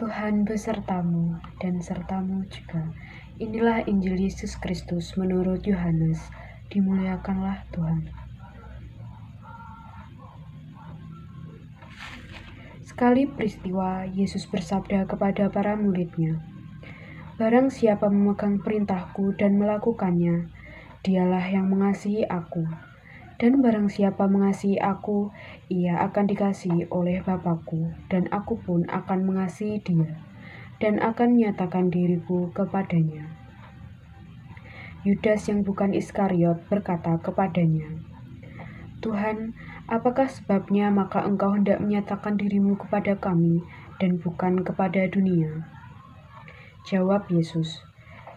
Tuhan besertamu dan sertamu juga. Inilah Injil Yesus Kristus menurut Yohanes. Dimuliakanlah Tuhan. Sekali peristiwa, Yesus bersabda kepada para murid-Nya, "Barang siapa memegang perintahku dan melakukannya, dialah yang mengasihi aku. Dan barang siapa mengasihi aku, ia akan dikasihi oleh Bapa-Ku, dan aku pun akan mengasihi dia, dan akan menyatakan diriku kepadanya." Yudas yang bukan Iskariot berkata kepadanya, "Tuhan, apakah sebabnya maka engkau hendak menyatakan dirimu kepada kami dan bukan kepada dunia?" Jawab Yesus,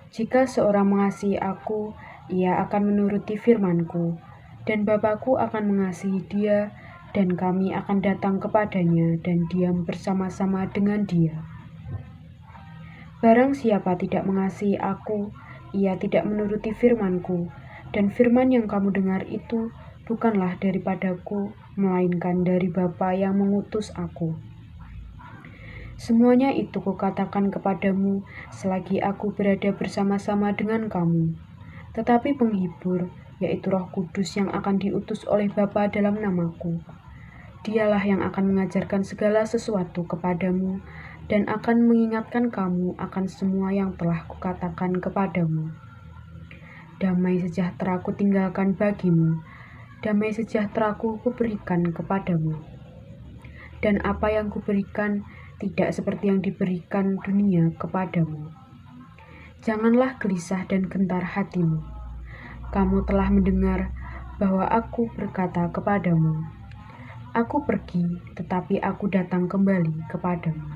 "Jika seorang mengasihi aku, ia akan menuruti firman-Ku, dan Bapa-Ku akan mengasihi dia, dan kami akan datang kepadanya dan diam bersama-sama dengan dia. Barang siapa tidak mengasihi aku, ia tidak menuruti firman-Ku, dan firman yang kamu dengar itu bukanlah daripadaku, melainkan dari Bapa yang mengutus aku. Semuanya itu kukatakan kepadamu selagi aku berada bersama-sama dengan kamu. Tetapi penghibur, yaitu Roh Kudus yang akan diutus oleh Bapa dalam namaku, dialah yang akan mengajarkan segala sesuatu kepadamu dan akan mengingatkan kamu akan semua yang telah kukatakan kepadamu. Damai sejahtera kutinggalkan bagimu, damai sejahtera kuberikan kepadamu. Dan apa yang kuberikan tidak seperti yang diberikan dunia kepadamu. Janganlah gelisah dan gentar hatimu. Kamu telah mendengar bahwa aku berkata kepadamu, aku pergi, tetapi aku datang kembali kepadamu.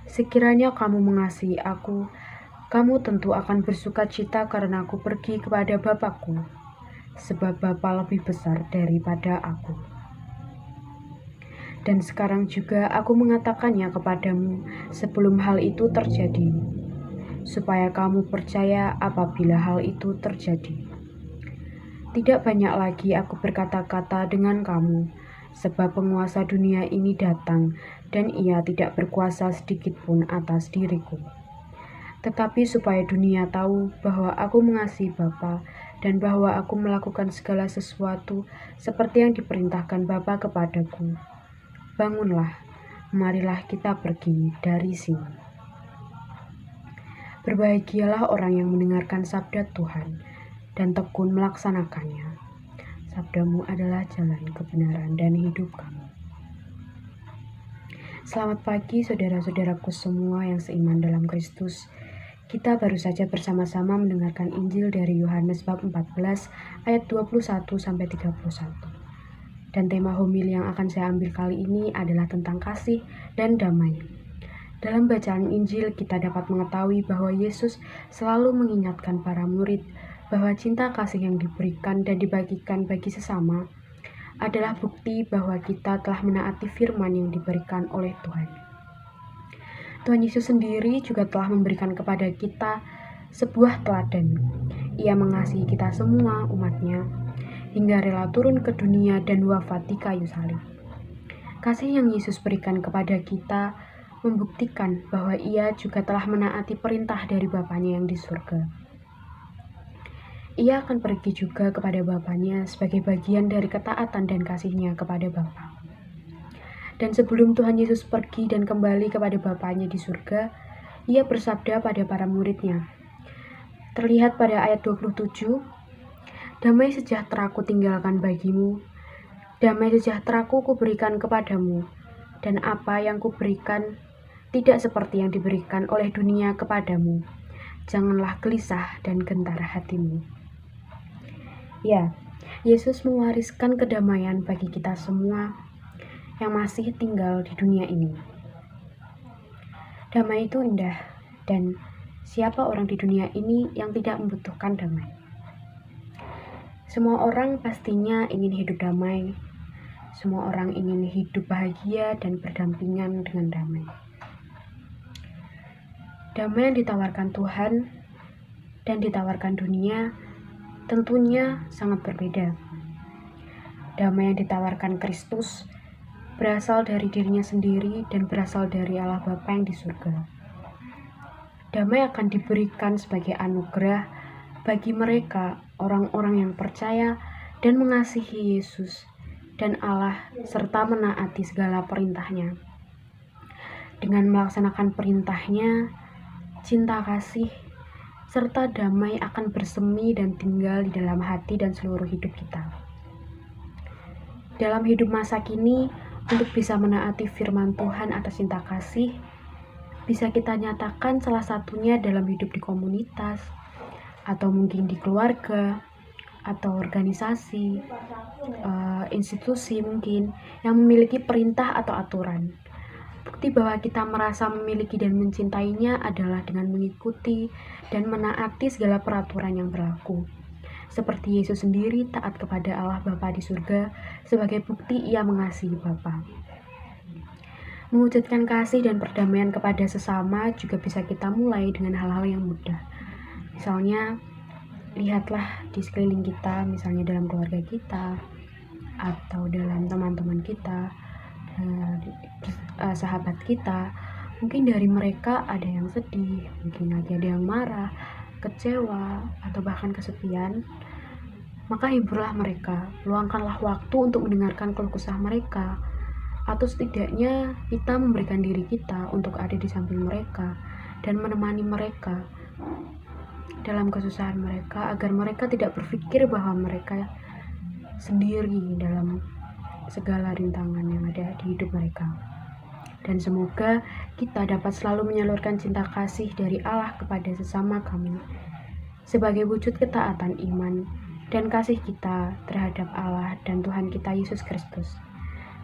Sekiranya kamu mengasihi aku, kamu tentu akan bersuka cita karena aku pergi kepada Bapa-Ku, sebab Bapa lebih besar daripada aku. Dan sekarang juga aku mengatakannya kepadamu sebelum hal itu terjadi, supaya kamu percaya apabila hal itu terjadi. Tidak banyak lagi aku berkata-kata dengan kamu, sebab penguasa dunia ini datang, dan ia tidak berkuasa sedikit pun atas diriku. Tetapi supaya dunia tahu bahwa aku mengasihi Bapa, dan bahwa aku melakukan segala sesuatu seperti yang diperintahkan Bapa kepadaku. Bangunlah, marilah kita pergi dari sini. Berbahagialah orang yang mendengarkan sabda Tuhan dan tekun melaksanakannya. Sabdamu adalah jalan kebenaran dan hidup kami. Selamat pagi saudara-saudaraku semua yang seiman dalam Kristus. Kita baru saja bersama-sama mendengarkan Injil dari Yohanes bab 14 ayat 21-31. Dan tema homili yang akan saya ambil kali ini adalah tentang kasih dan damai. Dalam bacaan Injil kita dapat mengetahui bahwa Yesus selalu mengingatkan para murid bahwa cinta kasih yang diberikan dan dibagikan bagi sesama adalah bukti bahwa kita telah menaati firman yang diberikan oleh Tuhan. Tuhan Yesus sendiri juga telah memberikan kepada kita sebuah teladan. Ia mengasihi kita semua umatnya, hingga rela turun ke dunia dan wafat di kayu salib. Kasih yang Yesus berikan kepada kita membuktikan bahwa ia juga telah menaati perintah dari Bapanya yang di surga. Ia akan pergi juga kepada Bapanya sebagai bagian dari ketaatan dan kasihnya kepada Bapa. Dan sebelum Tuhan Yesus pergi dan kembali kepada Bapanya di surga, ia bersabda pada para murid-Nya. Terlihat pada ayat 27, "Damai sejahtera kutinggalkan bagimu, damai sejahtera kuberikan kepadamu, dan apa yang kuberikan tidak seperti yang diberikan oleh dunia kepadamu. Janganlah gelisah dan gentar hatimu." Ya, Yesus mewariskan kedamaian bagi kita semua yang masih tinggal di dunia ini. Damai itu indah, dan siapa orang di dunia ini yang tidak membutuhkan damai? Semua orang pastinya ingin hidup damai. Semua orang ingin hidup bahagia dan berdampingan dengan damai. Damai yang ditawarkan Tuhan dan ditawarkan dunia tentunya sangat berbeda. Damai yang ditawarkan Kristus berasal dari dirinya sendiri dan berasal dari Allah Bapa yang di surga. Damai akan diberikan sebagai anugerah bagi mereka, orang-orang yang percaya dan mengasihi Yesus dan Allah serta menaati segala perintahnya. Dengan melaksanakan perintahnya, cinta kasih serta damai akan bersemi dan tinggal di dalam hati dan seluruh hidup kita. Dalam hidup masa kini, untuk bisa menaati firman Tuhan atas cinta kasih, bisa kita nyatakan salah satunya dalam hidup di komunitas, atau mungkin di keluarga, atau organisasi, institusi mungkin, yang memiliki perintah atau aturan. Bukti bahwa kita merasa memiliki dan mencintainya adalah dengan mengikuti dan menaati segala peraturan yang berlaku. Seperti Yesus sendiri taat kepada Allah Bapa di surga sebagai bukti ia mengasihi Bapa. Mewujudkan kasih dan perdamaian kepada sesama juga bisa kita mulai dengan hal-hal yang mudah. Misalnya, lihatlah di sekeliling kita, misalnya dalam keluarga kita, atau dalam teman-teman kita, sahabat kita. Mungkin dari mereka ada yang sedih, mungkin lagi ada yang marah, kecewa, atau bahkan kesepian. Maka hiburlah mereka, luangkanlah waktu untuk mendengarkan keluh kesah mereka, atau setidaknya kita memberikan diri kita untuk ada di samping mereka dan menemani mereka dalam kesusahan mereka, agar mereka tidak berpikir bahwa mereka sendiri dalam segala rintangan yang ada di hidup mereka. Dan semoga kita dapat selalu menyalurkan cinta kasih dari Allah kepada sesama kami sebagai wujud ketaatan iman dan kasih kita terhadap Allah dan Tuhan kita Yesus Kristus.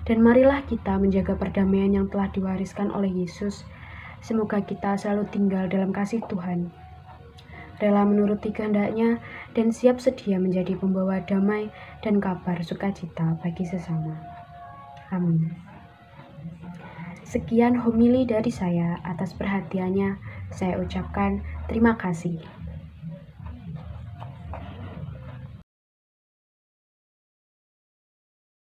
Dan marilah kita menjaga perdamaian yang telah diwariskan oleh Yesus. Semoga kita selalu tinggal dalam kasih Tuhan, rela menuruti kehendaknya, dan siap sedia menjadi pembawa damai dan kabar sukacita bagi sesama. Amin. Sekian homili dari saya. Atas perhatiannya, saya ucapkan terima kasih.